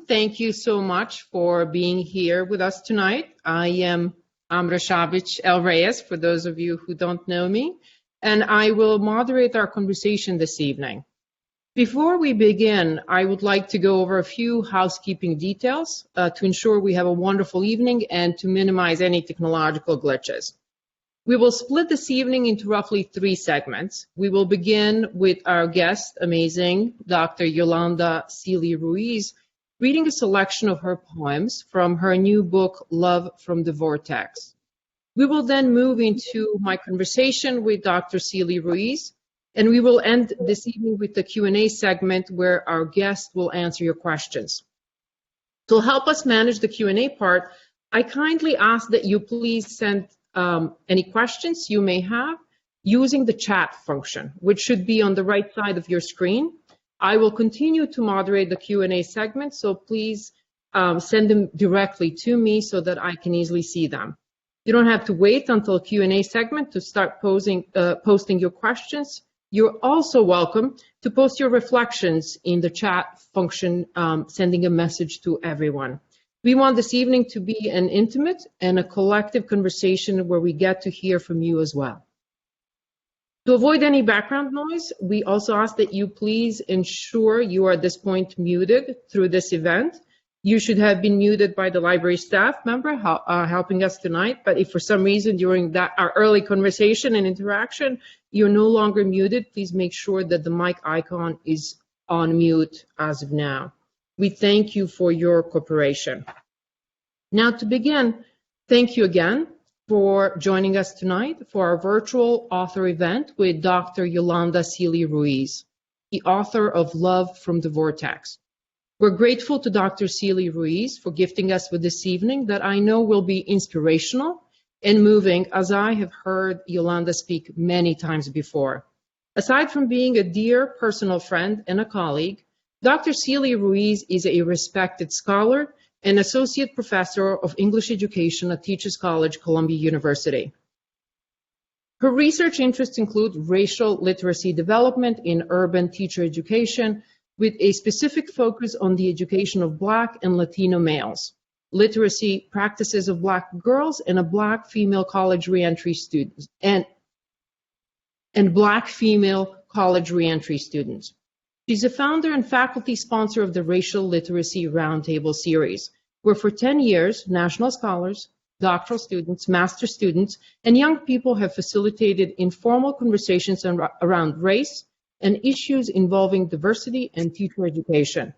Thank you so much for being here with us tonight. I am Amra Sabic-El-Rayess, for those of you who don't know me, and I will moderate our conversation this evening. Before we begin, I would like to go over a few housekeeping details to ensure we have a wonderful evening and to minimize any technological glitches. We will split this evening into roughly 3 segments. We will begin with our guest, amazing Dr. Yolanda Sealey-Ruiz, reading a selection of her poems from her new book, Love from the Vortex. We will then move into my conversation with Dr. Sealey-Ruiz, and we will end this evening with the Q&A segment where our guest will answer your questions. To help us manage the Q&A part, I kindly ask that you please send any questions you may have using the chat function, which should be on the right side of your screen. I will continue to moderate the Q&A segment, so please send them directly to me so that I can easily see them. You don't have to wait until Q&A segment to start posting your questions. You're also welcome to post your reflections in the chat function, sending a message to everyone. We want this evening to be an intimate and a collective conversation where we get to hear from you as well. To avoid any background noise, we also ask that you please ensure you are at this point muted through this event. You should have been muted by the library staff member helping us tonight, but if for some reason during our early conversation and interaction, you're no longer muted, please make sure that the mic icon is on mute as of now. We thank you for your cooperation. Now to begin, thank you again for joining us tonight for our virtual author event with Dr. Yolanda Sealey-Ruiz, the author of Love from the Vortex. We're grateful to Dr. Sealey-Ruiz for gifting us with this evening that I know will be inspirational and moving, as I have heard Yolanda speak many times before. Aside from being a dear personal friend and a colleague, Dr. Sealey-Ruiz is a respected scholar and associate professor of English education at Teachers College, Columbia University. Her research interests include racial literacy development in urban teacher education, with a specific focus on the education of Black and Latino males, literacy practices of Black girls and a Black female college reentry students, and Black female college reentry students. She's a founder and faculty sponsor of the Racial Literacy Roundtable series, where for 10 years, national scholars, doctoral students, master students, and young people have facilitated informal conversations around race and issues involving diversity and teacher education.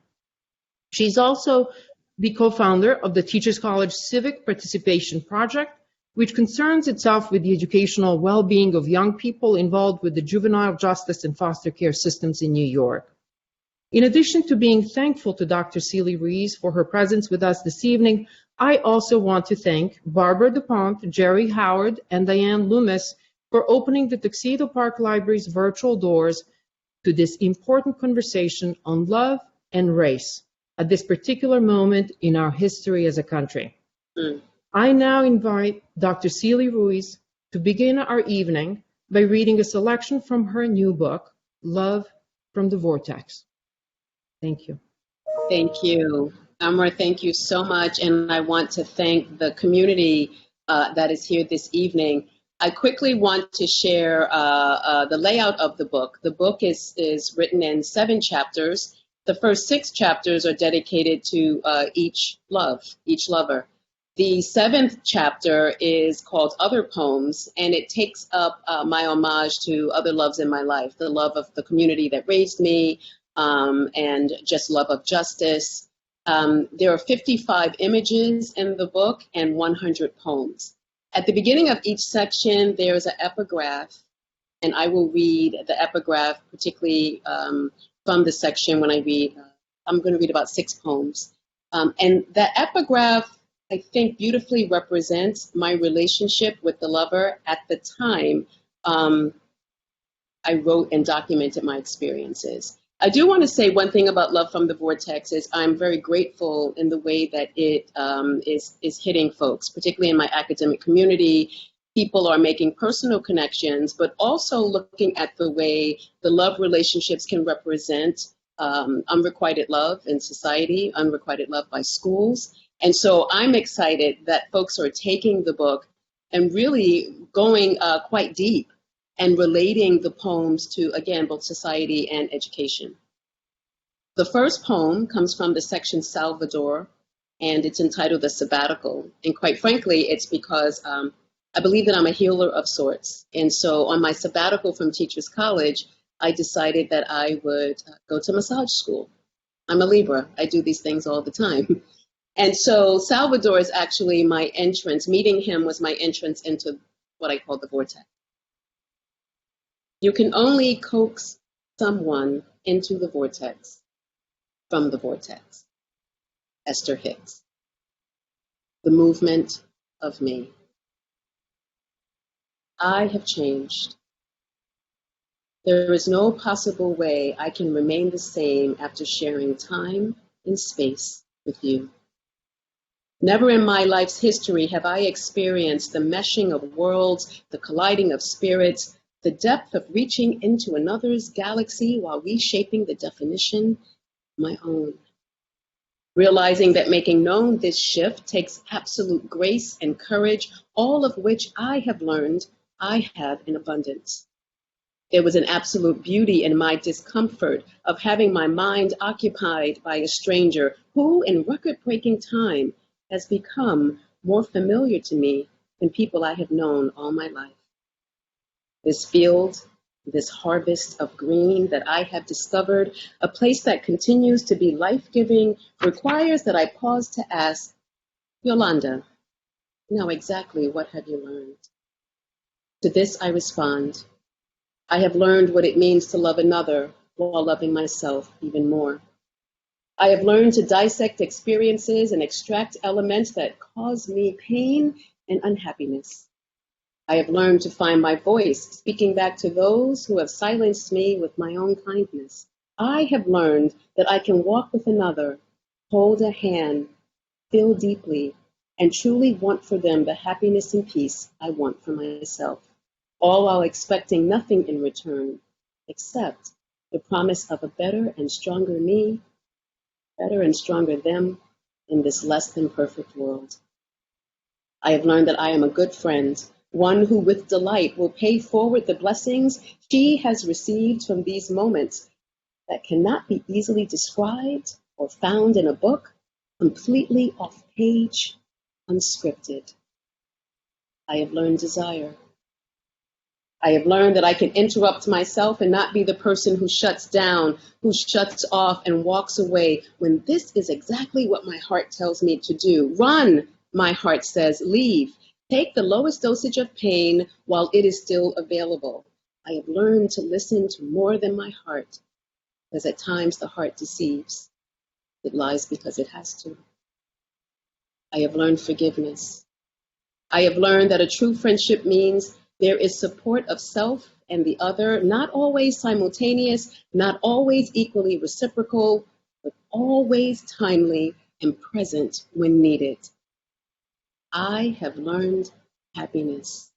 She's also the co-founder of the Teachers College Civic Participation Project, which concerns itself with the educational well-being of young people involved with the juvenile justice and foster care systems in New York. In addition to being thankful to Dr. Sealey-Ruiz for her presence with us this evening, I also want to thank Barbara DuPont, Jerry Howard, and Diane Loomis for opening the Tuxedo Park Library's virtual doors to this important conversation on love and race at this particular moment in our history as a country. I now invite Dr. Sealey-Ruiz to begin our evening by reading a selection from her new book, Love from the Vortex. Thank you. Thank you. Amra, thank you so much. And I want to thank the community that is here this evening. I quickly want to share the layout of the book. The book is written in 7 chapters. The first 6 chapters are dedicated to each lover. The 7th chapter is called Other Poems, and it takes up my homage to other loves in my life, the love of the community that raised me, and just love of justice. There are 55 images in the book and 100 poems. At the beginning of each section, there's an epigraph, and I will read the epigraph, particularly from the section when I read. I'm going to read about 6 poems. And the epigraph, I think, beautifully represents my relationship with the lover at the time I wrote and documented my experiences. I do want to say one thing about Love from the Vortex is I'm very grateful in the way that it is hitting folks, particularly in my academic community. People are making personal connections, but also looking at the way the love relationships can represent unrequited love in society, unrequited love by schools. And so I'm excited that folks are taking the book and really going quite deep and relating the poems to, again, both society and education. The first poem comes from the section Salvador, and it's entitled The Sabbatical. And quite frankly, it's because I believe that I'm a healer of sorts. And so on my sabbatical from Teachers College, I decided that I would go to massage school. I'm a Libra. I do these things all the time. And so Salvador is actually my entrance. Meeting him was my entrance into what I call the vortex. You can only coax someone into the vortex from the vortex. Esther Hicks. The movement of me. I have changed. There is no possible way I can remain the same after sharing time and space with you. Never in my life's history have I experienced the meshing of worlds, the colliding of spirits, the depth of reaching into another's galaxy while reshaping the definition of my own. Realizing that making known this shift takes absolute grace and courage, all of which I have learned I have in abundance. There was an absolute beauty in my discomfort of having my mind occupied by a stranger who, in record-breaking time, has become more familiar to me than people I have known all my life. This field, this harvest of green that I have discovered, a place that continues to be life-giving, requires that I pause to ask, Yolanda, now exactly what have you learned? To this I respond, I have learned what it means to love another while loving myself even more. I have learned to dissect experiences and extract elements that cause me pain and unhappiness. I have learned to find my voice, speaking back to those who have silenced me with my own kindness. I have learned that I can walk with another, hold a hand, feel deeply, and truly want for them the happiness and peace I want for myself, all while expecting nothing in return, except the promise of a better and stronger me, better and stronger them in this less than perfect world. I have learned that I am a good friend, one who with delight will pay forward the blessings she has received from these moments that cannot be easily described or found in a book, completely off page, unscripted. I have learned desire. I have learned that I can interrupt myself and not be the person who shuts down, who shuts off and walks away when this is exactly what my heart tells me to do. Run, my heart says, leave. Take the lowest dosage of pain while it is still available. I have learned to listen to more than my heart, because at times the heart deceives. It lies because it has to. I have learned forgiveness. I have learned that a true friendship means there is support of self and the other, not always simultaneous, not always equally reciprocal, but always timely and present when needed. I have learned happiness.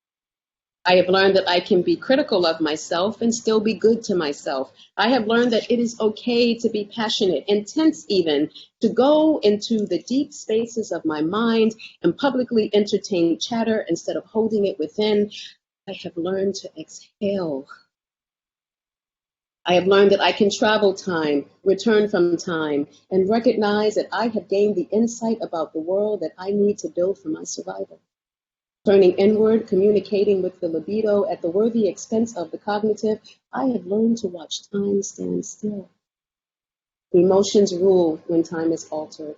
I have learned that I can be critical of myself and still be good to myself. I have learned that it is okay to be passionate, intense even, to go into the deep spaces of my mind and publicly entertain chatter instead of holding it within. I have learned to exhale. I have learned that I can travel time, return from time, and recognize that I have gained the insight about the world that I need to build for my survival. Turning inward, communicating with the libido at the worthy expense of the cognitive, I have learned to watch time stand still. Emotions rule when time is altered.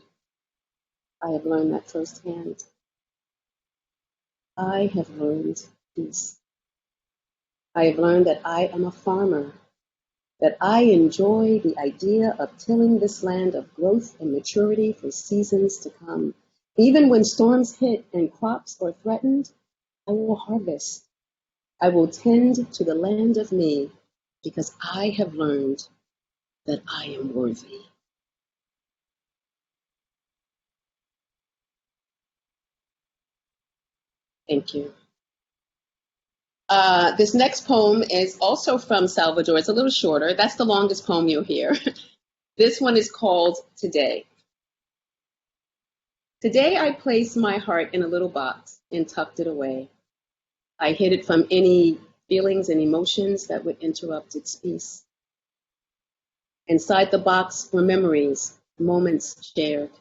I have learned that firsthand. I have learned peace. I have learned that I am a farmer, that I enjoy the idea of tilling this land of growth and maturity for seasons to come. Even when storms hit and crops are threatened, I will harvest. I will tend to the land of me because I have learned that I am worthy. Thank you. This next poem is also from Salvador. It's a little shorter. That's the longest poem you'll hear. This one is called Today. Today I placed my heart in a little box and tucked it away. I hid it from any feelings and emotions that would interrupt its peace. Inside the box were memories, moments shared,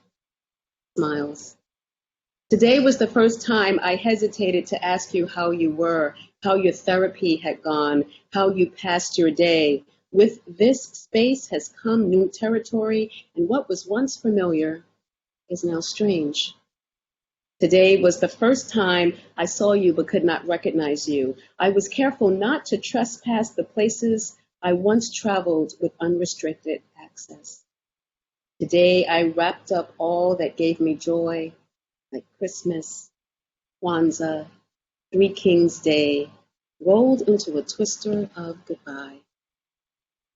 smiles. Today was the first time I hesitated to ask you how you were, how your therapy had gone, how you passed your day. With this space has come new territory, and what was once familiar is now strange. Today was the first time I saw you but could not recognize you. I was careful not to trespass the places I once traveled with unrestricted access. Today I wrapped up all that gave me joy, like Christmas, Kwanzaa, Three Kings Day, rolled into a twister of goodbye.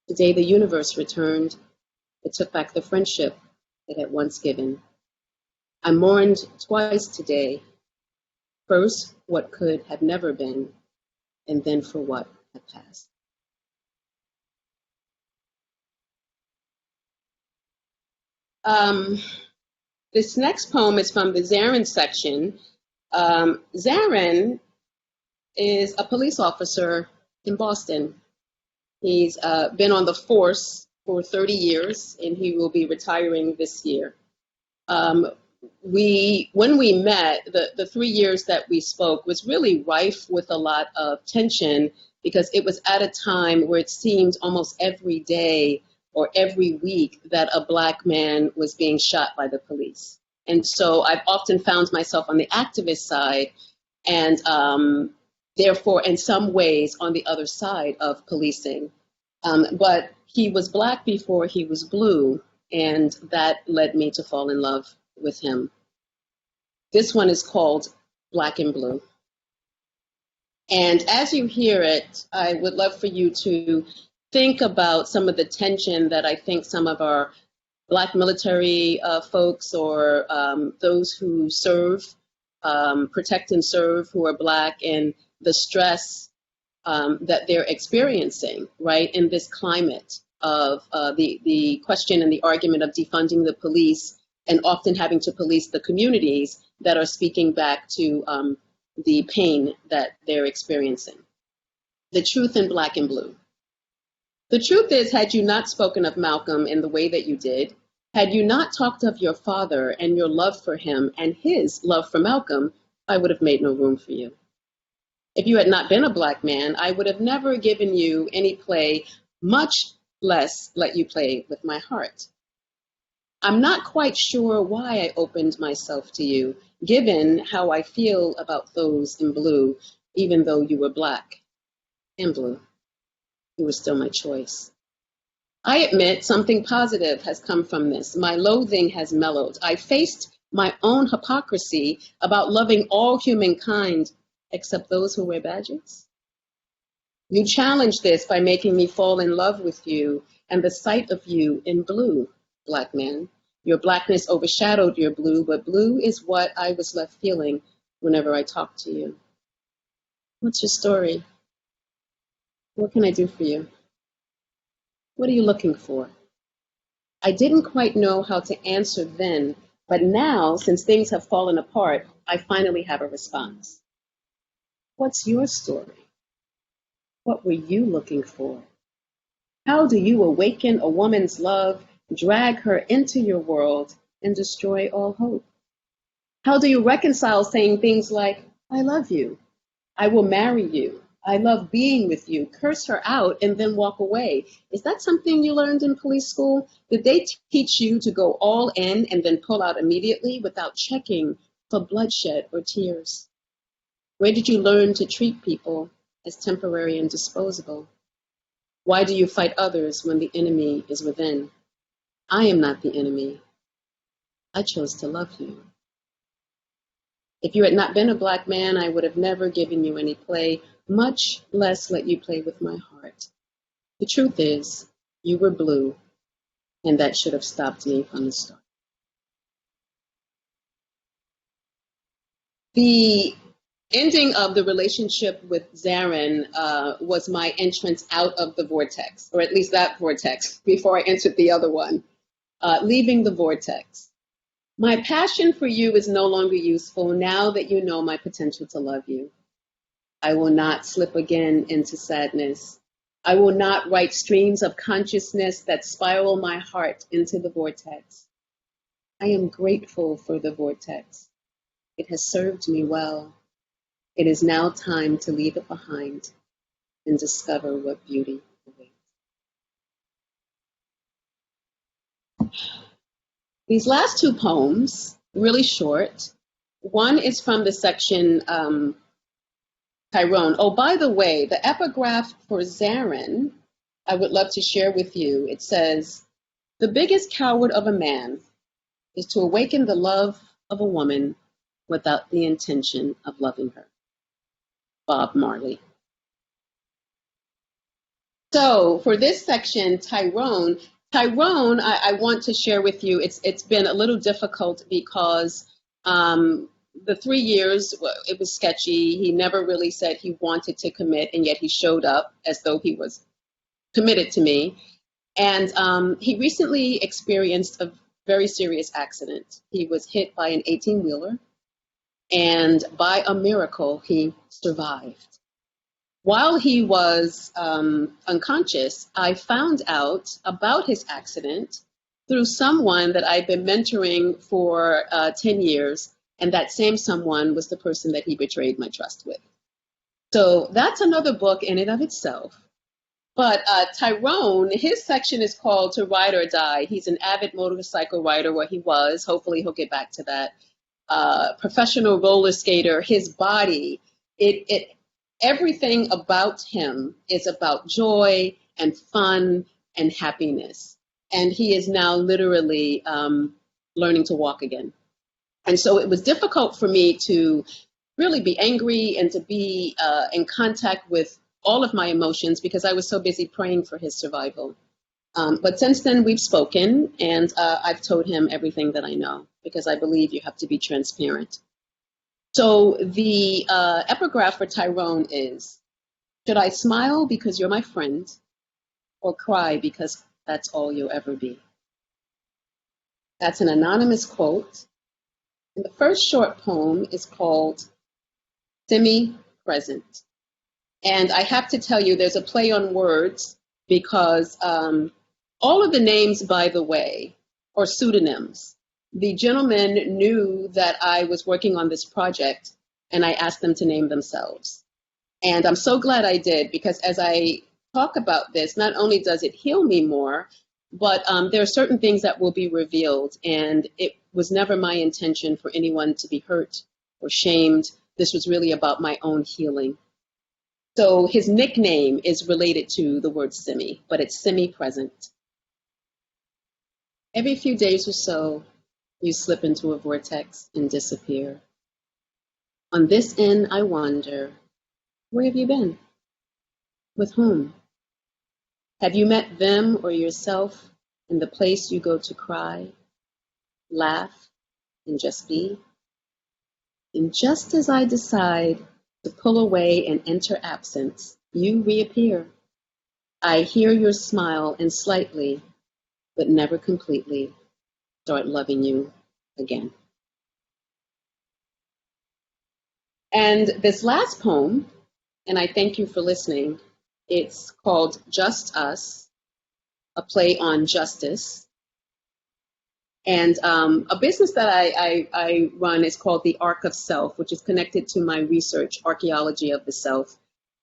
Today the universe returned. It took back the friendship it had once given. I mourned twice today. First, what could have never been, and then for what had passed. This next poem is from the Zarin section. Zarin is a police officer in Boston. He's been on the force for 30 years, and he will be retiring this year. When we met, the 3 years that we spoke was really rife with a lot of tension, because it was at a time where it seemed almost every day or every week that a Black man was being shot by the police. And so I've often found myself on the activist side, and therefore in some ways on the other side of policing. But he was Black before he was blue, and that led me to fall in love with him. This one is called Black and Blue. And as you hear it, I would love for you to think about some of the tension that I think some of our Black military folks, or those who serve, protect and serve, who are Black, and the stress that they're experiencing, right, in this climate of the question and the argument of defunding the police, and often having to police the communities that are speaking back to the pain that they're experiencing. The truth in Black and Blue. The truth is, had you not spoken of Malcolm in the way that you did, had you not talked of your father and your love for him and his love for Malcolm, I would have made no room for you. If you had not been a Black man, I would have never given you any play, much less let you play with my heart. I'm not quite sure why I opened myself to you, given how I feel about those in blue, even though you were Black and blue. You were still my choice. I admit something positive has come from this. My loathing has mellowed. I faced my own hypocrisy about loving all humankind except those who wear badges. You challenged this by making me fall in love with you and the sight of you in blue, Black man. Your Blackness overshadowed your blue, but blue is what I was left feeling whenever I talked to you. What's your story? What can I do for you? What are you looking for? I didn't quite know how to answer then, but now, since things have fallen apart, I finally have a response. What's your story? What were you looking for? How do you awaken a woman's love, drag her into your world, and destroy all hope? How do you reconcile saying things like, I love you, I will marry you, I love being with you, curse her out, and then walk away? Is that something you learned in police school? Did they teach you to go all in and then pull out immediately without checking for bloodshed or tears? Where did you learn to treat people as temporary and disposable? Why do you fight others when the enemy is within? I am not the enemy. I chose to love you. If you had not been a Black man, I would have never given you any play, much less let you play with my heart. The truth is, you were blue, and that should have stopped me from the start. The ending of the relationship with Zarin was my entrance out of the vortex, or at least that vortex, before I entered the other one. Leaving the Vortex. My passion for you is no longer useful now that you know my potential to love you. I will not slip again into sadness. I will not write streams of consciousness that spiral my heart into the vortex. I am grateful for the vortex. It has served me well. It is now time to leave it behind and discover what beauty awaits. These last two poems, really short. One is from the section Tyrone. Oh, by the way, the epigraph for Zarin, I would love to share with you. It says, the biggest coward of a man is to awaken the love of a woman without the intention of loving her. Bob Marley. So for this section, Tyrone, I want to share with you, it's been a little difficult because the 3 years, it was sketchy. He never really said he wanted to commit, and yet he showed up as though he was committed to me. And he recently experienced a very serious accident. He was hit by an 18-wheeler, and by a miracle, he survived. While he was unconscious, I found out about his accident through someone that I've been mentoring for 10 years, and that same someone was the person that he betrayed my trust with. So that's another book in and of itself. But Tyrone, his section is called To Ride or Die. He's an avid motorcycle rider, where he was. Hopefully he'll get back to that. Professional roller skater. His body, everything about him is about joy and fun and happiness. And he is now literally learning to walk again. And so it was difficult for me to really be angry and to be in contact with all of my emotions because I was so busy praying for his survival. But since then, we've spoken, and I've told him everything that I know because I believe you have to be transparent. So the epigraph for Tyrone is, should I smile because you're my friend, or cry because that's all you'll ever be? That's an anonymous quote. And the first short poem is called Semi-Present. And I have to tell you, there's a play on words because all of the names, by the way, are pseudonyms. The gentleman knew that I was working on this project, and I asked them to name themselves. And I'm so glad I did, because as I talk about this, not only does it heal me more, but there are certain things that will be revealed. And it was never my intention for anyone to be hurt or shamed. This was really about my own healing. So his nickname is related to the word semi, but it's semi-present. Every few days or so, you slip into a vortex and disappear. On this end, I wonder, where have you been? With whom? Have you met them or yourself in the place you go to cry, laugh, and just be? And just as I decide to pull away and enter absence, you reappear. I hear your smile and slightly, but never completely, start loving you again. And this last poem, and I thank you for listening, it's called Just Us, a play on justice. And a business that I run is called the Arc of Self, which is connected to my research, Archaeology of the Self.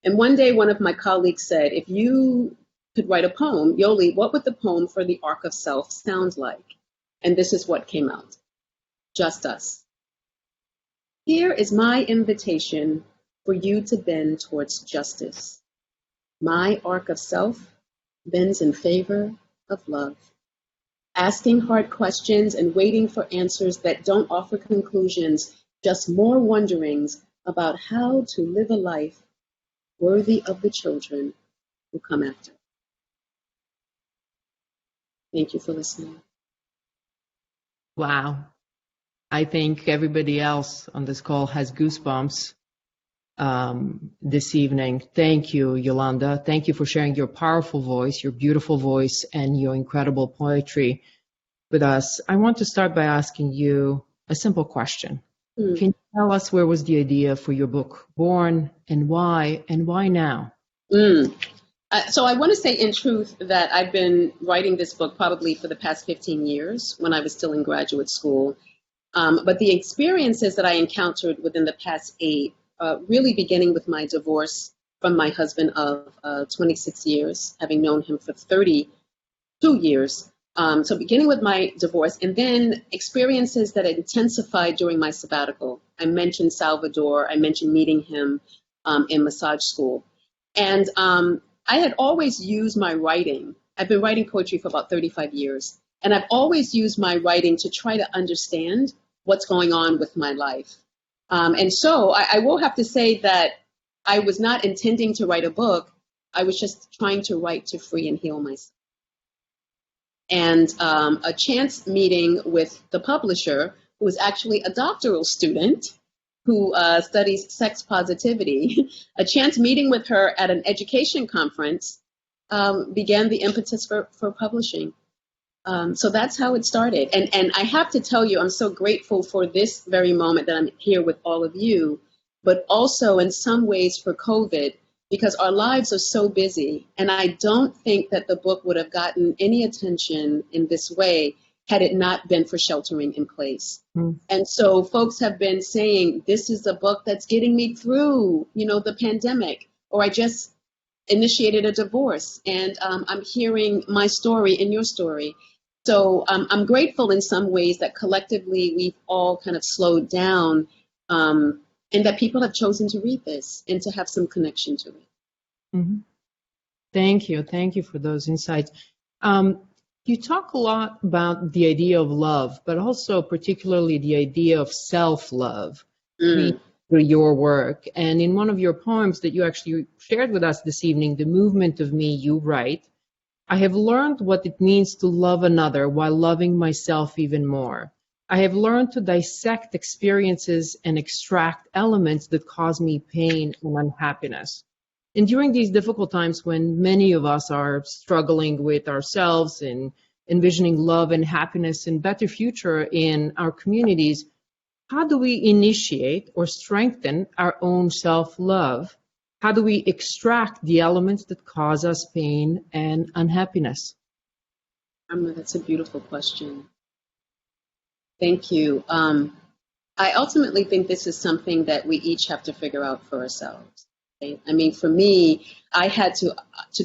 And one day, one of my colleagues said, if you could write a poem, Yoli, what would the poem for the Arc of Self sound like? And this is what came out. Just Us. Here is my invitation for you to bend towards justice. My Arc of Self bends in favor of love. Asking hard questions and waiting for answers that don't offer conclusions, just more wonderings about how to live a life worthy of the children who come after. Thank you for listening. Wow. I think everybody else on this call has goosebumps this evening. Thank you, Yolanda. Thank you for sharing your powerful voice, your beautiful voice, and your incredible poetry. with us, I want to start by asking you a simple question. Mm. Can you tell us where was the idea for your book born and why now? So I want to say in truth that I've been writing this book probably for the past 15 years when I was still in graduate school. But the experiences that I encountered within the past 8, really beginning with my divorce from my husband of 26 years, having known him for 32 years. So beginning with my divorce, and then experiences that intensified during my sabbatical. I mentioned Salvador. I mentioned meeting him in massage school. And I had always used my writing. I've been writing poetry for about 35 years. And I've always used my writing to try to understand what's going on with my life. And so I will have to say that I was not intending to write a book. I was just trying to write to free and heal myself. And a chance meeting with the publisher, who is actually a doctoral student who studies sex positivity, a chance meeting with her at an education conference began the impetus for publishing. So that's how it started. And I have to tell you, I'm so grateful for this very moment that I'm here with all of you, but also in some ways for COVID, because our lives are so busy. And I don't think that the book would have gotten any attention in this way had it not been for sheltering in place. And so folks have been saying, this is a book that's getting me through, the pandemic, or I just initiated a divorce and I'm hearing my story and your story. So I'm grateful in some ways that collectively we've all kind of slowed down and that people have chosen to read this and to have some connection to it. Mm-hmm. Thank you. Thank you for those insights. You talk a lot about the idea of love, but also particularly the idea of self-love through your work. And in one of your poems that you actually shared with us this evening, The Movement of Me, you write, I have learned what it means to love another while loving myself even more. I have learned to dissect experiences and extract elements that cause me pain and unhappiness. And during these difficult times when many of us are struggling with ourselves and envisioning love and happiness and better future in our communities, how do we initiate or strengthen our own self-love? How do we extract the elements that cause us pain and unhappiness? Amra, that's a beautiful question. Thank you. I ultimately think this is something that we each have to figure out for ourselves. Okay? I mean, for me, I had to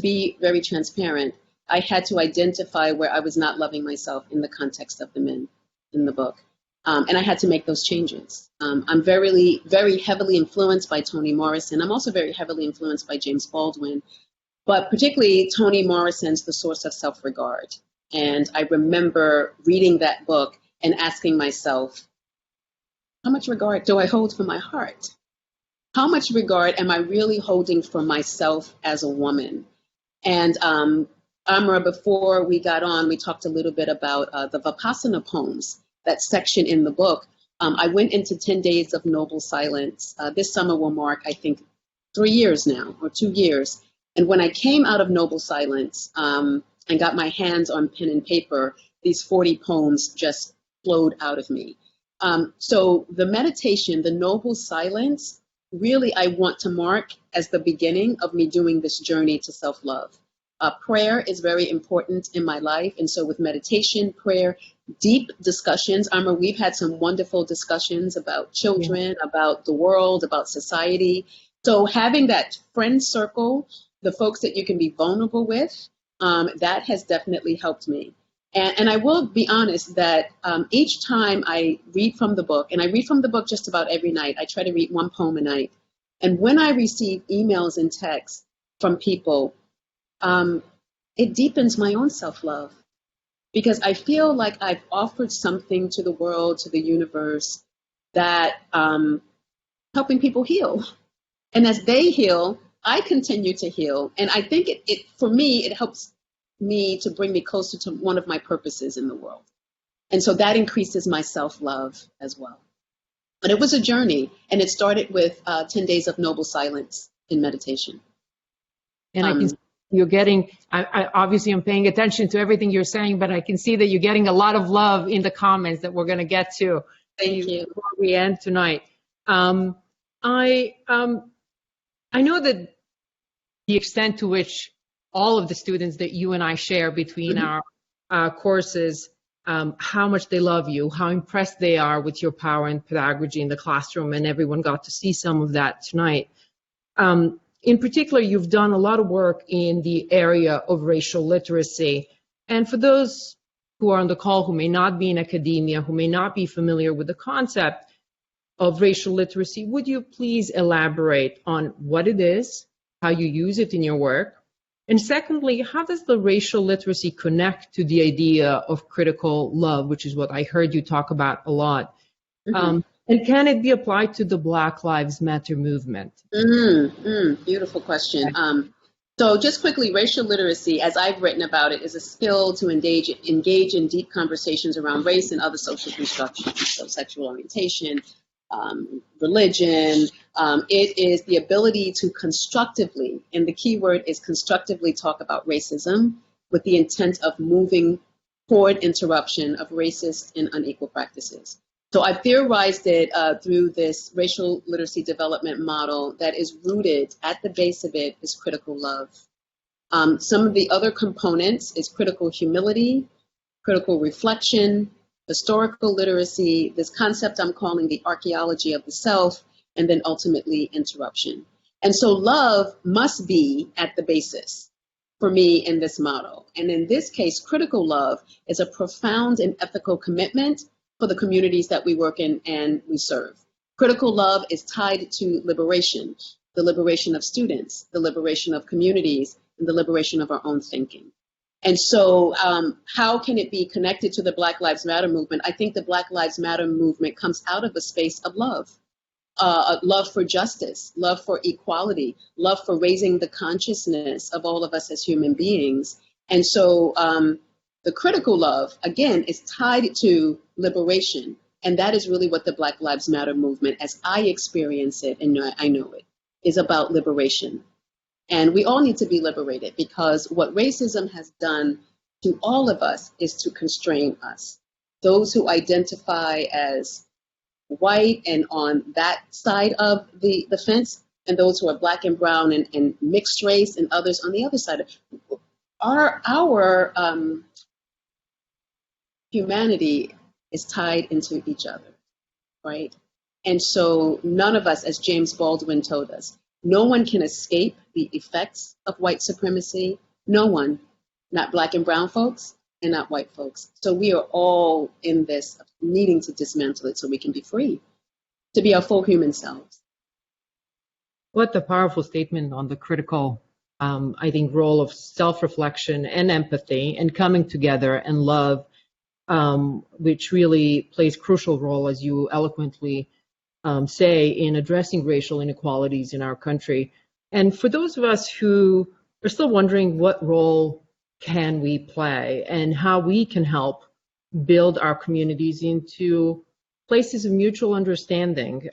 be very transparent, I had to identify where I was not loving myself in the context of the men in the book. And I had to make those changes. I'm very, very heavily influenced by Toni Morrison. I'm also very heavily influenced by James Baldwin, but particularly Toni Morrison's The Source of Self-Regard. And I remember reading that book and asking myself, how much regard do I hold for my heart? How much regard am I really holding for myself as a woman? And Amra, before we got on, we talked a little bit about the Vipassana poems, that section in the book. I went into 10 days of noble silence. This summer will mark, I think, 3 years now, or 2 years. And when I came out of noble silence and got my hands on pen and paper, these 40 poems just flowed out of me. So the meditation, the noble silence, really I want to mark as the beginning of me doing this journey to self-love. Prayer is very important in my life. And so with meditation, prayer, deep discussions. Amra, we've had some wonderful discussions about children, about the world, about society. So having that friend circle, the folks that you can be vulnerable with, that has definitely helped me. And I will be honest that each time I read from the book, and I read from the book just about every night, I try to read one poem a night. And when I receive emails and texts from people, it deepens my own self-love because I feel like I've offered something to the world, to the universe, that helping people heal. And as they heal, I continue to heal. And I think it for me, it helps me to bring me closer to one of my purposes in the world. And so that increases my self-love as well. But it was a journey, and it started with 10 days of noble silence in meditation. And I can see you're getting, obviously I'm paying attention to everything you're saying, but I can see that you're getting a lot of love in the comments that we're going to get to. Thank you. Before we end tonight. I know that the extent to which all of the students that you and I share between our courses, how much they love you, how impressed they are with your power and pedagogy in the classroom, and everyone got to see some of that tonight. In particular, you've done a lot of work in the area of racial literacy. And for those who are on the call who may not be in academia, who may not be familiar with the concept of racial literacy, would you please elaborate on what it is, how you use it in your work? And secondly, how does the racial literacy connect to the idea of critical love, which is what I heard you talk about a lot? And can it be applied to the Black Lives Matter movement? Beautiful question. So just quickly, racial literacy, as I've written about it, is a skill to engage in deep conversations around race and other social constructions, so sexual orientation, religion. It is the ability to constructively, and the key word is constructively, talk about racism with the intent of moving toward interruption of racist and unequal practices. So I've theorized it through this racial literacy development model that is rooted at the base of it is critical love. Some of the other components is critical humility, critical reflection, historical literacy, this concept I'm calling the archaeology of the self, and then ultimately interruption. And so love must be at the basis for me in this model. And in this case, critical love is a profound and ethical commitment for the communities that we work in and we serve. Critical love is tied to liberation, the liberation of students, the liberation of communities, and the liberation of our own thinking. And so how can it be connected to the Black Lives Matter movement? I think the Black Lives Matter movement comes out of a space of love. Love for justice, love for equality, love for raising the consciousness of all of us as human beings. And so the critical love, again, is tied to liberation. And that is really what the Black Lives Matter movement, as I experience it and I know it, is about liberation. And we all need to be liberated, because what racism has done to all of us is to constrain us. Those who identify as white and on that side of the fence, and those who are Black and brown and mixed race, and others on the other side. Our humanity is tied into each other, right? And so none of us, as James Baldwin told us, no one can escape the effects of white supremacy. No one, not Black and brown folks and not white folks. So we are all in this needing to dismantle it so we can be free to be our full human selves. What a powerful statement on the critical, I think, role of self-reflection and empathy and coming together and love, which really plays a crucial role, as you eloquently say, in addressing racial inequalities in our country. And for those of us who are still wondering what role can we play and how we can help build our communities into places of mutual understanding,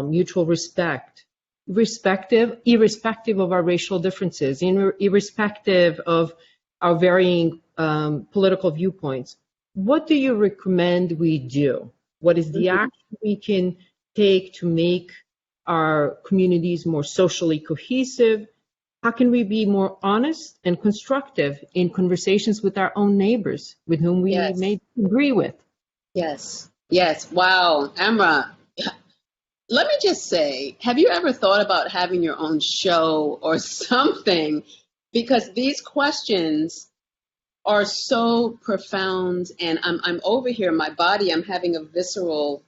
mutual respect, irrespective of our racial differences, irrespective of our varying political viewpoints, what do you recommend we do? What is the action we can take to make our communities more socially cohesive? How can we be more honest and constructive in conversations with our own neighbors with whom we may agree with? Yes. Wow. Amra, let me just say, have you ever thought about having your own show or something? Because these questions are so profound, and I'm over here, my body, I'm having a visceral,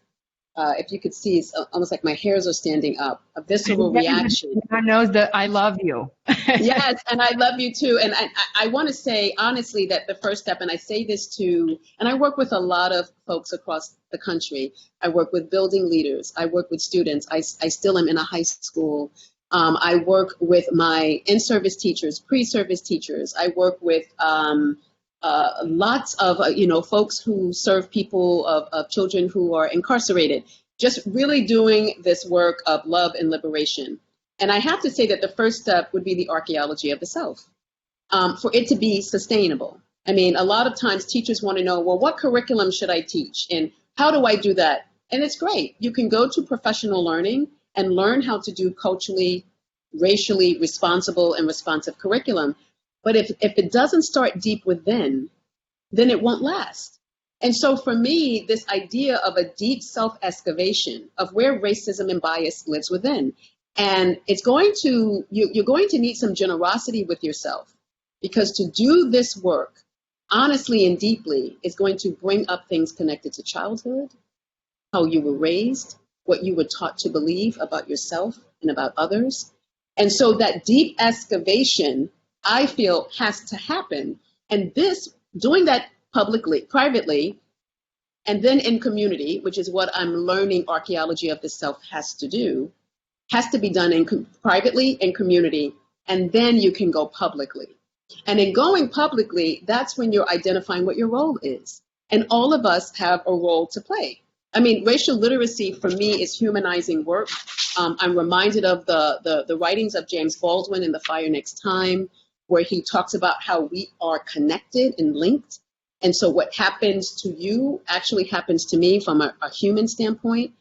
if you could see, it's almost like my hairs are standing up, a visceral reaction. I know that I love you. Yes, and I love you too. And I want to say, honestly, that the first step, and I say this to, and I work with a lot of folks across the country. I work with building leaders. I work with students. I still am in a high school. I work with my in-service teachers, pre-service teachers. I work with lots of, folks who serve people, of children who are incarcerated, just really doing this work of love and liberation. And I have to say that the first step would be the archaeology of the self. for it to be sustainable. I mean, a lot of times teachers want to know, well, what curriculum should I teach? And how do I do that? And it's great. You can go to professional learning and learn how to do culturally, racially responsible and responsive curriculum. But if it doesn't start deep within, then it won't last. And so for me, this idea of a deep self-excavation of where racism and bias lives within, and it's going to, you're going to need some generosity with yourself, because to do this work honestly and deeply is going to bring up things connected to childhood, how you were raised, what you were taught to believe about yourself and about others. And so that deep excavation, I feel, has to happen. And this, doing that publicly, privately, and then in community, which is what I'm learning archaeology of the self has to do, has to be done in privately and community, and then you can go publicly. And in going publicly, that's when you're identifying what your role is. And all of us have a role to play. I mean, racial literacy for me is humanizing work. I'm reminded of the writings of James Baldwin in The Fire Next Time, where he talks about how we are connected and linked. And so what happens to you actually happens to me from a human standpoint.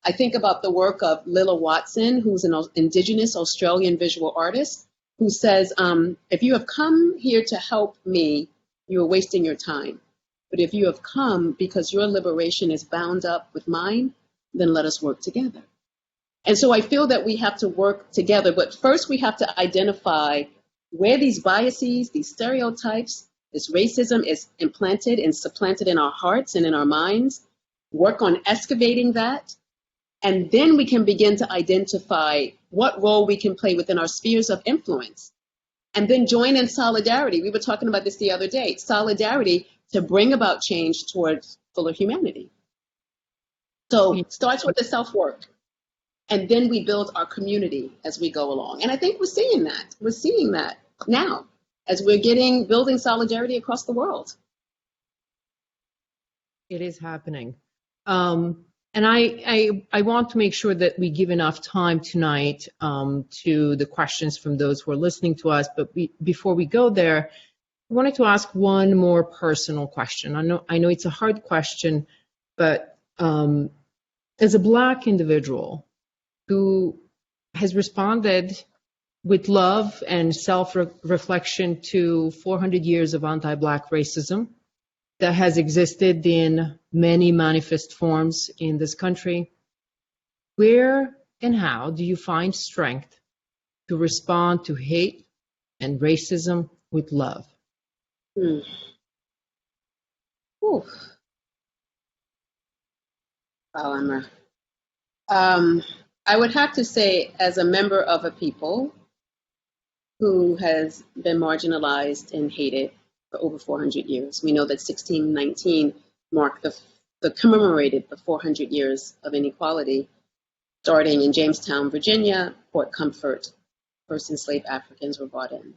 I think about the work of Lilla Watson, who's an indigenous Australian visual artist, who says, if you have come here to help me, you are wasting your time. But if you have come because your liberation is bound up with mine, then let us work together. And so I feel that we have to work together, but first we have to identify where these biases, these stereotypes, this racism is implanted and supplanted in our hearts and in our minds, work on excavating that, and then we can begin to identify what role we can play within our spheres of influence. And then join in solidarity. We were talking about this the other day, solidarity to bring about change towards fuller humanity. So it starts with the self-work, and then we build our community as we go along. And I think we're seeing that. We're seeing that now as we're building solidarity across the world. It is happening. And I want to make sure that we give enough time tonight to the questions from those who are listening to us. But before we go there, I wanted to ask one more personal question. I know it's a hard question, but as a Black individual who has responded with love and self-reflection to 400 years of anti-Black racism that has existed in many manifest forms in this country, where and how do you find strength to respond to hate and racism with love? Ooh. Wow, Amra. I would have to say, as a member of a people who has been marginalized and hated for over 400 years, we know that 1619 marked commemorated the 400 years of inequality, starting in Jamestown, Virginia, Port Comfort, first enslaved Africans were brought in.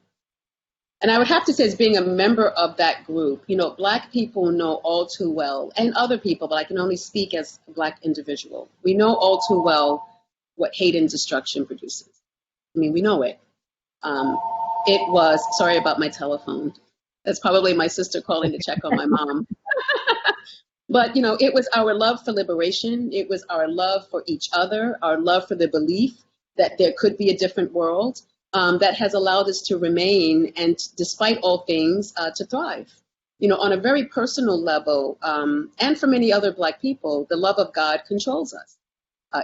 And I would have to say, as being a member of that group, Black people know all too well, and other people, but I can only speak as a Black individual. We know all too well what hate and destruction produces. I mean, we know it. It was, sorry about my telephone. That's probably my sister calling to check on my mom. But, it was our love for liberation. It was our love for each other, our love for the belief that there could be a different world. That has allowed us to remain and, despite all things, to thrive. On a very personal level, and for many other Black people, the love of God controls us.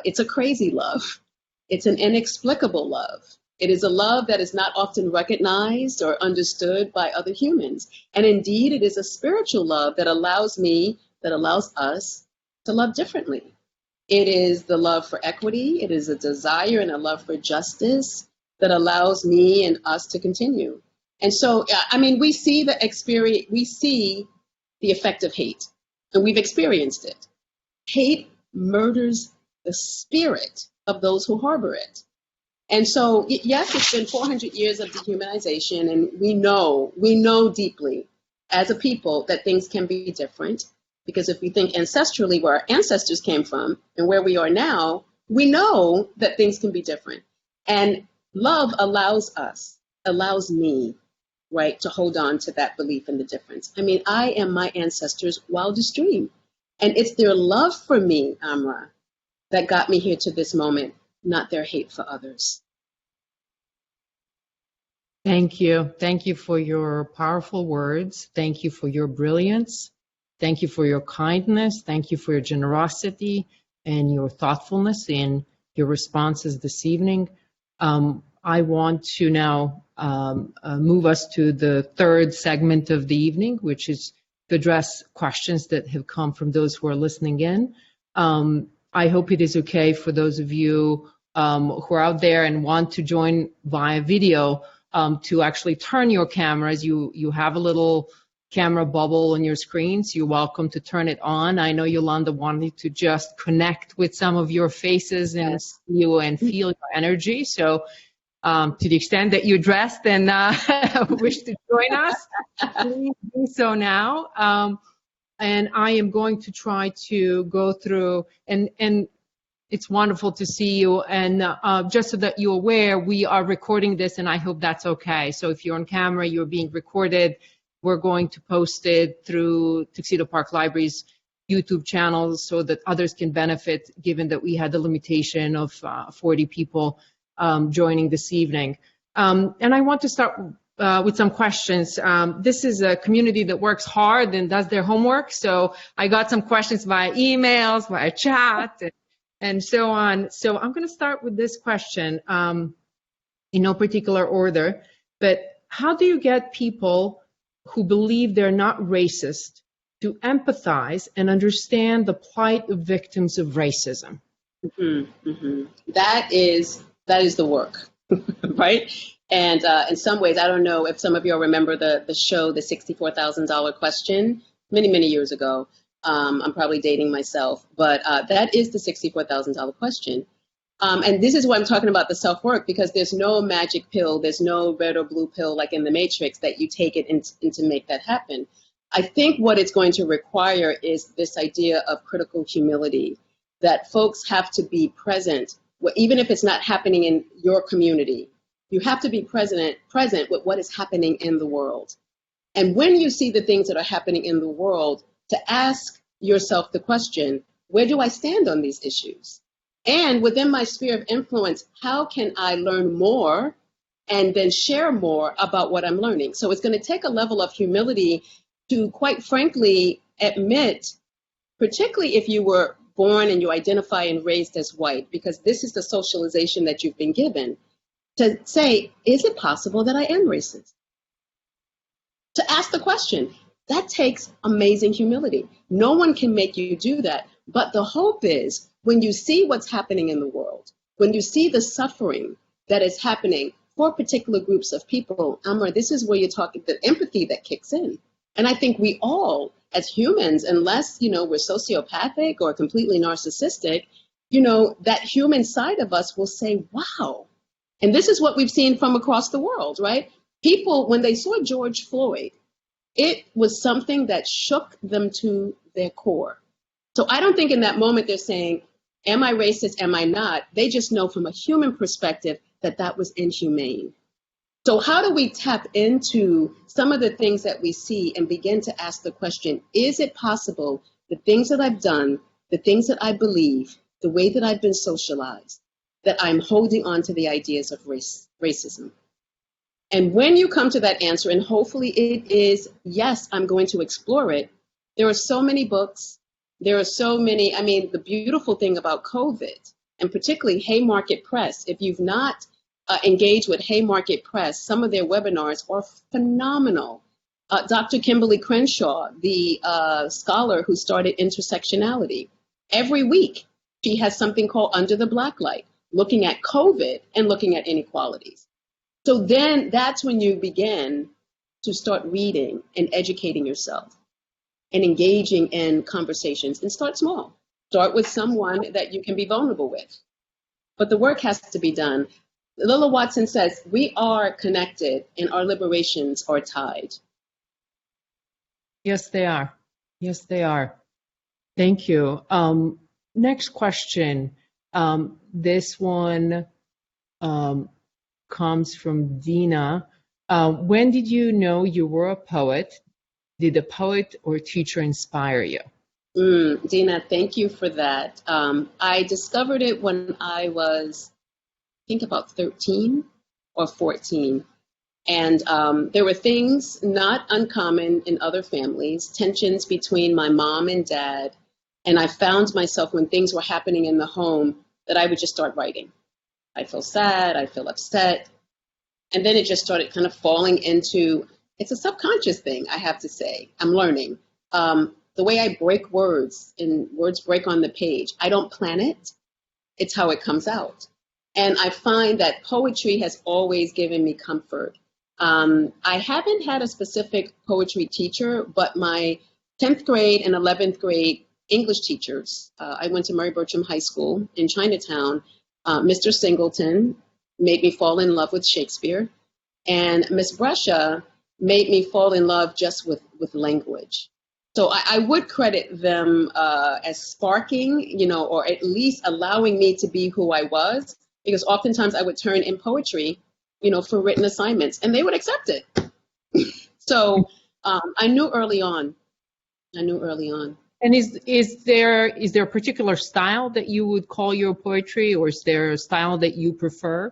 It's a crazy love. It's an inexplicable love. It is a love that is not often recognized or understood by other humans. And indeed, it is a spiritual love that allows us to love differently. It is the love for equity. It is a desire and a love for justice that allows me and us to continue. And so, we see the effect of hate, and we've experienced it. Hate murders the spirit of those who harbor it. And so, yes, it's been 400 years of dehumanization, and we know deeply as a people that things can be different, because if we think ancestrally where our ancestors came from and where we are now, we know that things can be different. And love allows me, right, to hold on to that belief in the difference. I mean, I am my ancestors' wildest dream. And it's their love for me, Amra, that got me here to this moment, not their hate for others. Thank you. Thank you for your powerful words. Thank you for your brilliance. Thank you for your kindness. Thank you for your generosity and your thoughtfulness in your responses this evening. I want to now move us to the third segment of the evening, which is to address questions that have come from those who are listening in. I hope it is okay for those of you who are out there and want to join via video to actually turn your cameras. You have a little camera bubble on your screens. You're welcome to turn it on. I know Yolanda wanted to just connect with some of your faces and see you and feel your energy. So to the extent that you're dressed and wish to join us, please do so now. And I am going to try to go through, and it's wonderful to see you. And just so that you're aware, we are recording this, and I hope that's okay. So if you're on camera, you're being recorded. We're going to post it through Tuxedo Park Library's YouTube channels so that others can benefit, given that we had the limitation of 40 people joining this evening. And I want to start with some questions. This is a community that works hard and does their homework. So I got some questions via emails, via chat, and so on. So I'm going to start with this question in no particular order. But how do you get people who believe they're not racist to empathize and understand the plight of victims of racism? Mm-hmm, mm-hmm. That is the work, right? And in some ways, I don't know if some of you all remember the show, the $64,000 question, many, many years ago. I'm probably dating myself, but that is the $64,000 question. And this is why I'm talking about the self-work, because there's no magic pill, there's no red or blue pill like in the Matrix that you take it and to make that happen. I think what it's going to require is this idea of critical humility, that folks have to be present, even if it's not happening in your community. You have to be present with what is happening in the world. And when you see the things that are happening in the world, to ask yourself the question, where do I stand on these issues? And within my sphere of influence, how can I learn more and then share more about what I'm learning? So it's going to take a level of humility to, quite frankly, admit, particularly if you were born and you identify and raised as white, because this is the socialization that you've been given, to say, is it possible that I am racist? To ask the question. That takes amazing humility. No one can make you do that. But the hope is when you see what's happening in the world, when you see the suffering that is happening for particular groups of people, Amra, this is where you're talking, the empathy that kicks in. And I think we all, as humans, unless, we're sociopathic or completely narcissistic, that human side of us will say, wow. And this is what we've seen from across the world, right? People, when they saw George Floyd, it was something that shook them to their core. So I don't think in that moment they're saying, am I racist, am I not? They just know from a human perspective that that was inhumane. So how do we tap into some of the things that we see and begin to ask the question, is it possible the things that I've done, the things that I believe, the way that I've been socialized, that I'm holding on to the ideas of racism? And when you come to that answer, and hopefully it is, yes, I'm going to explore it, there are so many books, there are so many, the beautiful thing about COVID, and particularly Haymarket Press, if you've not engaged with Haymarket Press, some of their webinars are phenomenal. Dr. Kimberly Crenshaw, the scholar who started intersectionality, every week she has something called Under the Black Light, looking at COVID and looking at inequalities. So then that's when you begin to start reading and educating yourself and engaging in conversations, and start small. Start with someone that you can be vulnerable with. But the work has to be done. Lilla Watson says, we are connected and our liberations are tied. Yes, they are. Yes, they are. Thank you. Next question. This one comes from Dina. When did you know you were a poet? Did a poet or teacher inspire you? Dina, thank you for that. I discovered it when I was, I think, about 13 or 14. And there were things not uncommon in other families, tensions between my mom and dad. And I found myself, when things were happening in the home, that I would just start writing. I feel sad, I feel upset. And then it just started kind of falling into, it's a subconscious thing, I have to say. I'm learning. The way I break words, and words break on the page, I don't plan it. It's how it comes out. And I find that poetry has always given me comfort. I haven't had a specific poetry teacher, but my 10th grade and 11th grade English teachers, I went to Mary Bertram High School in Chinatown. Mr. Singleton made me fall in love with Shakespeare, and Miss Brescia made me fall in love just with language. So I would credit them as sparking, or at least allowing me to be who I was, because oftentimes I would turn in poetry, for written assignments, and they would accept it. So I knew early on. And is there a particular style that you would call your poetry, or is there a style that you prefer?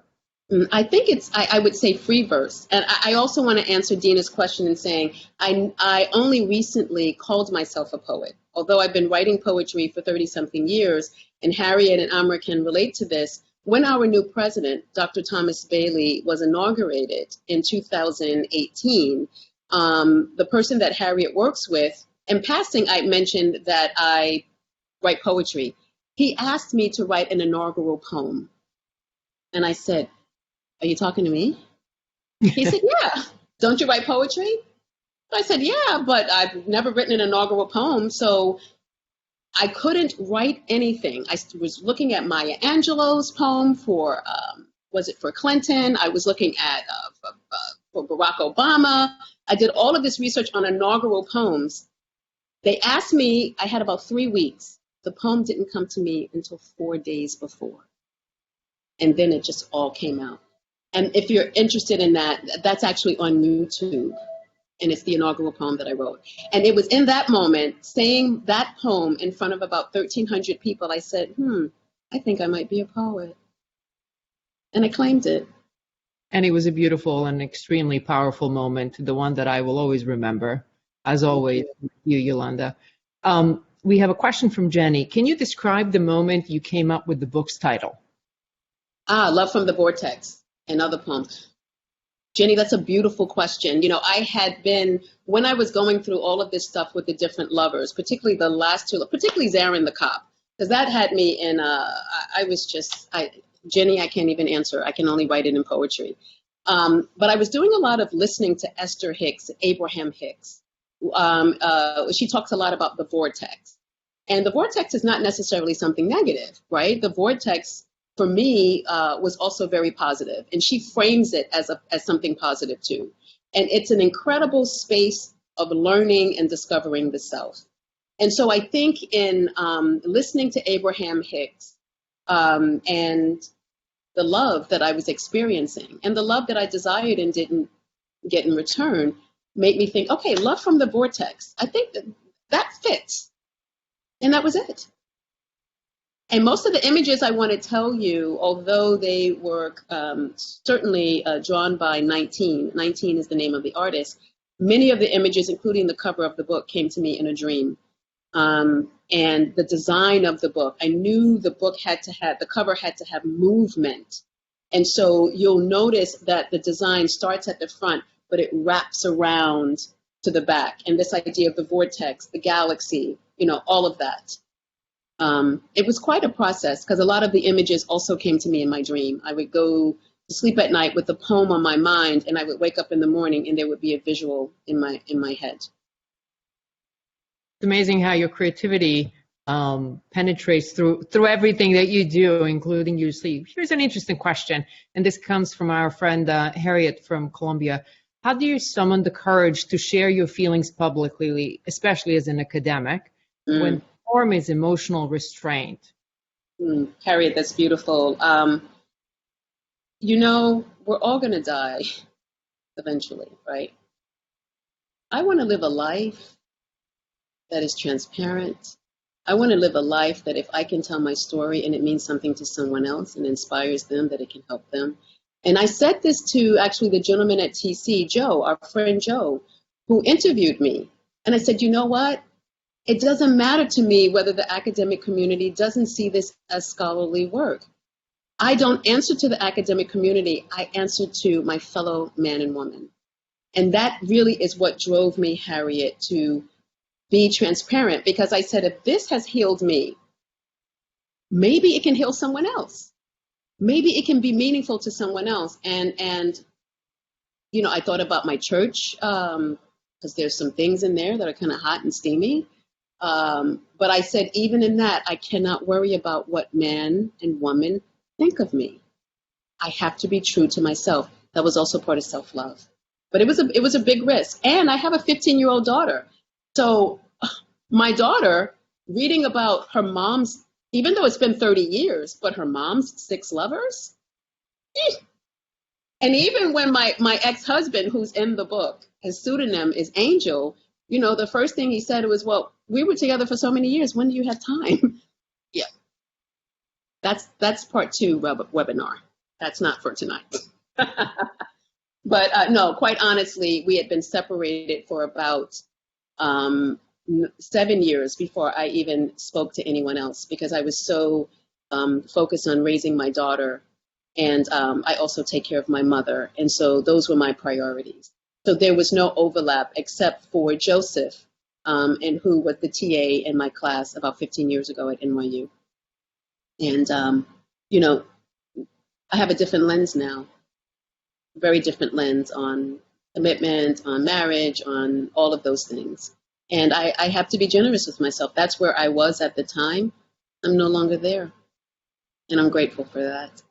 I think I would say free verse. And I also want to answer Dina's question in saying I only recently called myself a poet. Although I've been writing poetry for 30-something years, and Harriet and Amra can relate to this, when our new president, Dr. Thomas Bailey, was inaugurated in 2018, the person that Harriet works with, in passing, I mentioned that I write poetry. He asked me to write an inaugural poem. And I said, "Are you talking to me?" He said, "Yeah. Don't you write poetry?" I said, "Yeah, but I've never written an inaugural poem." So I couldn't write anything. I was looking at Maya Angelou's poem for, was it for Clinton? I was looking at for Barack Obama. I did all of this research on inaugural poems. They asked me, I had about 3 weeks. The poem didn't come to me until 4 days before. And then it just all came out. And if you're interested in that, that's actually on YouTube. And it's the inaugural poem that I wrote. And it was in that moment, saying that poem in front of about 1,300 people, I said, I think I might be a poet. And I claimed it. And it was a beautiful and extremely powerful moment, the one that I will always remember, as always, you, Yolanda. We have a question from Jenny. Can you describe the moment you came up with the book's title? Love from the Vortex and other poems. Jenny, that's a beautiful question. I had been, when I was going through all of this stuff with the different lovers, particularly the last two, particularly Zarin the cop, because that had me in, Jenny, I can't even answer. I can only write it in poetry. But I was doing a lot of listening to Esther Hicks, Abraham Hicks. She talks a lot about the vortex. And the vortex is not necessarily something negative, right? The vortex, for me, was also very positive. And she frames it as something positive too. And it's an incredible space of learning and discovering the self. And so I think in listening to Abraham Hicks and the love that I was experiencing and the love that I desired and didn't get in return made me think, okay, love from the vortex. I think that fits. And that was it. And most of the images I want to tell you, although they were certainly drawn by 19 is the name of the artist, many of the images, including the cover of the book, came to me in a dream. And the design of the book, I knew the cover had to have movement. And so you'll notice that the design starts at the front, but it wraps around to the back. And this idea of the vortex, the galaxy, all of that. It was quite a process because a lot of the images also came to me in my dream. I would go to sleep at night with the poem on my mind, and I would wake up in the morning and there would be a visual in my head. It's amazing how your creativity penetrates through everything that you do, including your sleep. Here's an interesting question, and this comes from our friend Harriet from Colombia. How do you summon the courage to share your feelings publicly, especially as an academic, when the form is emotional restraint? Harriet, that's beautiful. We're all going to die. eventually, right? I want to live a life that is transparent. I want to live a life that if I can tell my story and it means something to someone else and inspires them, that it can help them. And I said this to actually the gentleman at TC, Joe, our friend Joe, who interviewed me. And I said, you know what? It doesn't matter to me whether the academic community doesn't see this as scholarly work. I don't answer to the academic community. I answer to my fellow man and woman. And that really is what drove me, Harriet, to be transparent, because I said, if this has healed me, maybe it can heal someone else. Maybe it can be meaningful to someone else. And you know, I thought about my church, because there's some things in there that are kind of hot and steamy. But I said, even in that, I cannot worry about what man and woman think of me. I have to be true to myself. That was also part of self-love. But it was a big risk. And I have a 15-year-old daughter. So my daughter, reading about her mom's, even though it's been 30 years, but her mom's 6 lovers. And even when my ex-husband, who's in the book, his pseudonym is Angel, you know, the first thing he said was, well, we were together for so many years. When do you have time? Yeah. That's part 2 webinar. That's not for tonight. But no, quite honestly, we had been separated for about 7 years before I even spoke to anyone else, because I was so focused on raising my daughter. And I also take care of my mother. And so those were my priorities. So there was no overlap except for Joseph, and who was the TA in my class about 15 years ago at NYU. And, you know, I have a different lens now, very different lens on commitment, on marriage, on all of those things. And I have to be generous with myself. That's where I was at the time. I'm no longer there. And I'm grateful for that.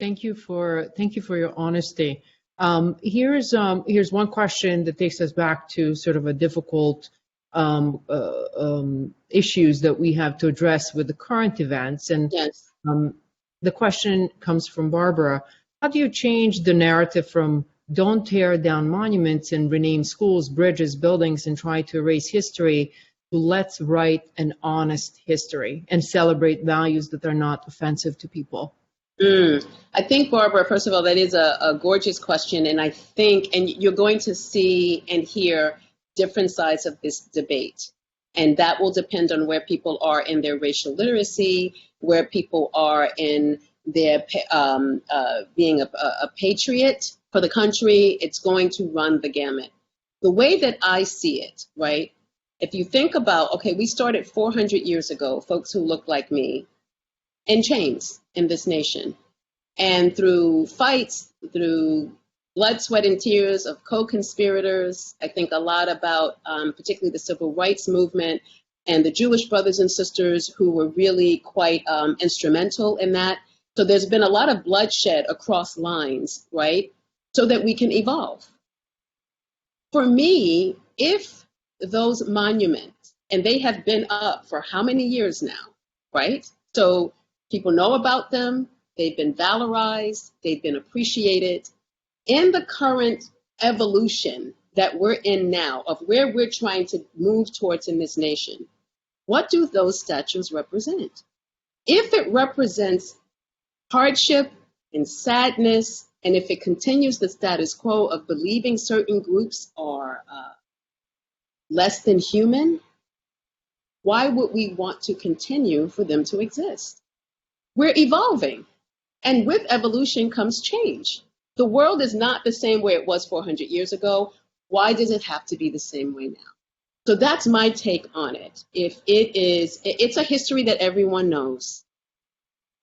Thank you for your honesty. Here's one question that takes us back to sort of a difficult issues that we have to address with the current events. And yes. The question comes from Barbara. How do you change the narrative from don't tear down monuments and rename schools, bridges, buildings, and try to erase history to let's write an honest history and celebrate values that are not offensive to people? I think, Barbara, first of all, that is a gorgeous question. And I think, and you're going to see and hear different sides of this debate. And that will depend on where people are in their racial literacy, where people are in their being a patriot for the country. It's going to run the gamut. The way that I see it, right? If you think about, okay, we started 400 years ago, folks who look like me, in chains in this nation. And through fights, through blood, sweat, and tears of co-conspirators, I think a lot about particularly the civil rights movement and the Jewish brothers and sisters who were really quite instrumental in that. So there's been a lot of bloodshed across lines, right? So that we can evolve. For me, if those monuments, and they have been up for how many years now, right? So people know about them, they've been valorized, they've been appreciated. In the current evolution that we're in now, of where we're trying to move towards in this nation, what do those statues represent? If it represents hardship and sadness, and if it continues the status quo of believing certain groups are less than human, why would we want to continue for them to exist? We're evolving, and with evolution comes change. The world is not the same way it was 400 years ago. Why does it have to be the same way now? So that's my take on it. If it is, it's a history that everyone knows.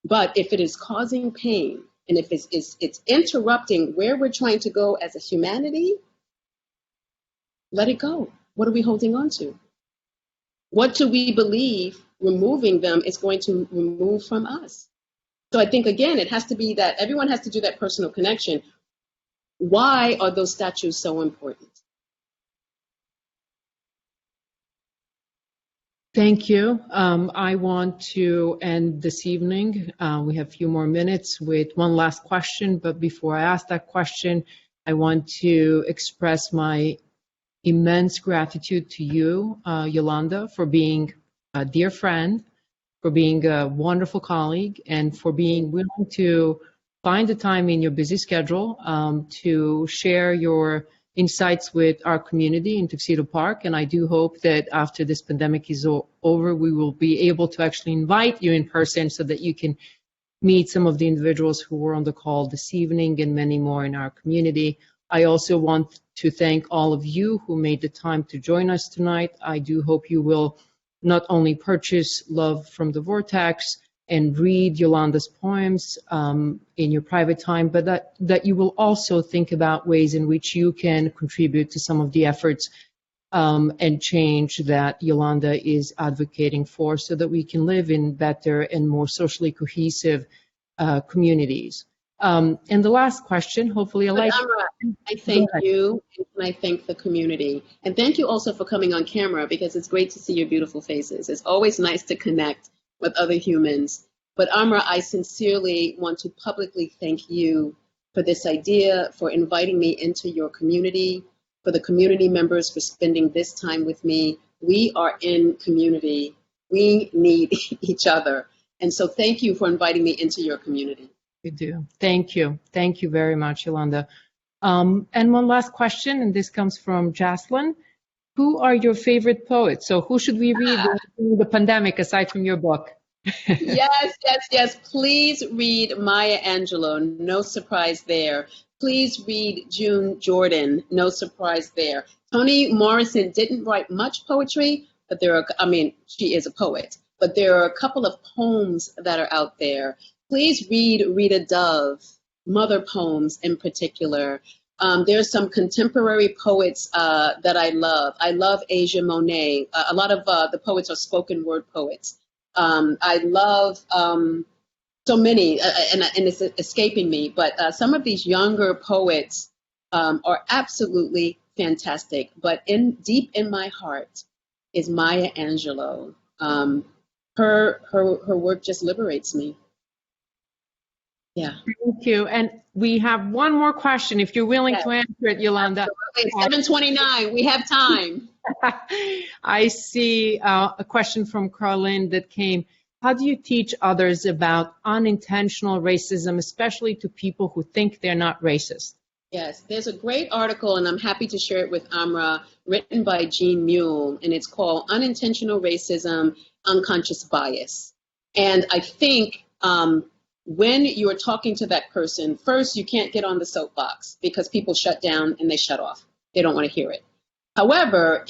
But if it is causing pain, and if it's interrupting where we're trying to go as a humanity, let it go. What are we holding on to? What do we believe removing them is going to remove from us? So I think, again, it has to be that everyone has to do that personal connection. Why are those statues so important? Thank you. I want to end this evening. We have a few more minutes with one last question, but before I ask that question, I want to express my immense gratitude to you, Yolanda, for being a dear friend, for being a wonderful colleague, and for being willing to find the time in your busy schedule to share your insights with our community in Tuxedo Park. And I do hope that after this pandemic is over, we will be able to actually invite you in person so that you can meet some of the individuals who were on the call this evening and many more in our community. I also want to thank all of you who made the time to join us tonight. I do hope you will not only purchase Love from the Vortex and read Yolanda's poems in your private time, but that you will also think about ways in which you can contribute to some of the efforts and change that Yolanda is advocating for so that we can live in better and more socially cohesive communities. And the last question, hopefully Amra, I thank you and I thank the community. And thank you also for coming on camera because it's great to see your beautiful faces. It's always nice to connect with other humans. But Amra, I sincerely want to publicly thank you for this idea, for inviting me into your community, for the community members for spending this time with me. We are in community. We need each other. And so thank you for inviting me into your community. We do. Thank you. Thank you very much, Yolanda. And one last question, and this comes from Jaslyn. Who are your favorite poets? So who should we read during the pandemic aside from your book? Yes. Please read Maya Angelou. No surprise there. Please read June Jordan. No surprise there. Toni Morrison didn't write much poetry, but she is a poet, but there are a couple of poems that are out there. Please read Rita Dove, mother poems in particular. There's some contemporary poets that I love. I love Asia Monet. A lot of the poets are spoken word poets. I love so many, and it's escaping me, but some of these younger poets are absolutely fantastic. But deep in my heart is Maya Angelou. Her work just liberates me. Yeah. Thank you. And we have one more question, if you're willing to answer it, Yolanda. Absolutely. 7:29. We have time. I see a question from Carlin that came. How do you teach others about unintentional racism, especially to people who think they're not racist? Yes, there's a great article, and I'm happy to share it with Amra, written by Jean Mule, and it's called Unintentional Racism, Unconscious Bias. And I think when you're talking to that person, first, you can't get on the soapbox because people shut down and they shut off. They don't want to hear it. However,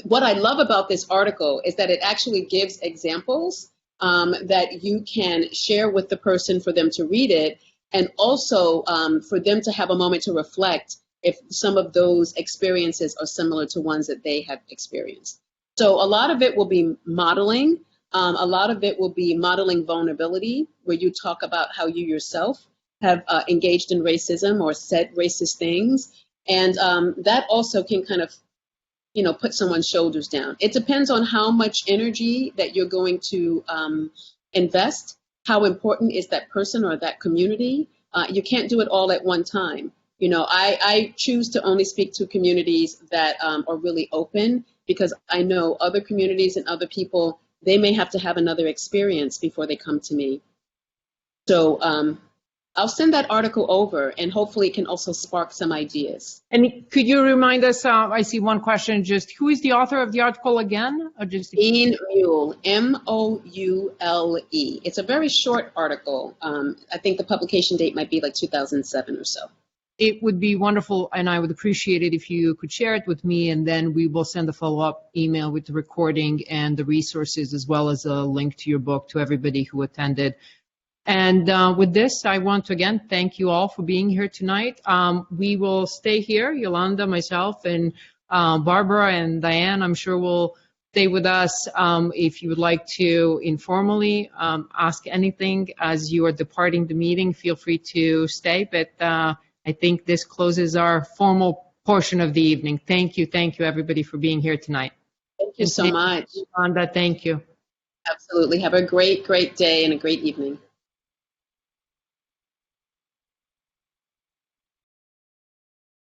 what I love about this article is that it actually gives examples that you can share with the person for them to read it, and also for them to have a moment to reflect if some of those experiences are similar to ones that they have experienced. So a lot of it will be modeling. A lot of it will be modeling vulnerability, where you talk about how you yourself have engaged in racism or said racist things. And that also can kind of, put someone's shoulders down. It depends on how much energy that you're going to invest, how important is that person or that community. You can't do it all at one time. I choose to only speak to communities that are really open, because I know other communities and other people, they may have to have another experience before they come to me. So I'll send that article over, and hopefully it can also spark some ideas. And could you remind us, I see one question, just who is the author of the article again? Jean Mule, M-O-U-L-E. It's a very short article. I think the publication date might be like 2007 or so. It would be wonderful, and I would appreciate it if you could share it with me, and then we will send a follow-up email with the recording and the resources, as well as a link to your book to everybody who attended. And with this, I want to again thank you all for being here tonight. We will stay here, Yolanda, myself, and Barbara and Diane, I'm sure will stay with us. If you would like to informally ask anything as you are departing the meeting, feel free to stay, but I think this closes our formal portion of the evening. Thank you, everybody, for being here tonight. Thank you so much. Yolanda, thank you. Absolutely. Have a great, great day and a great evening.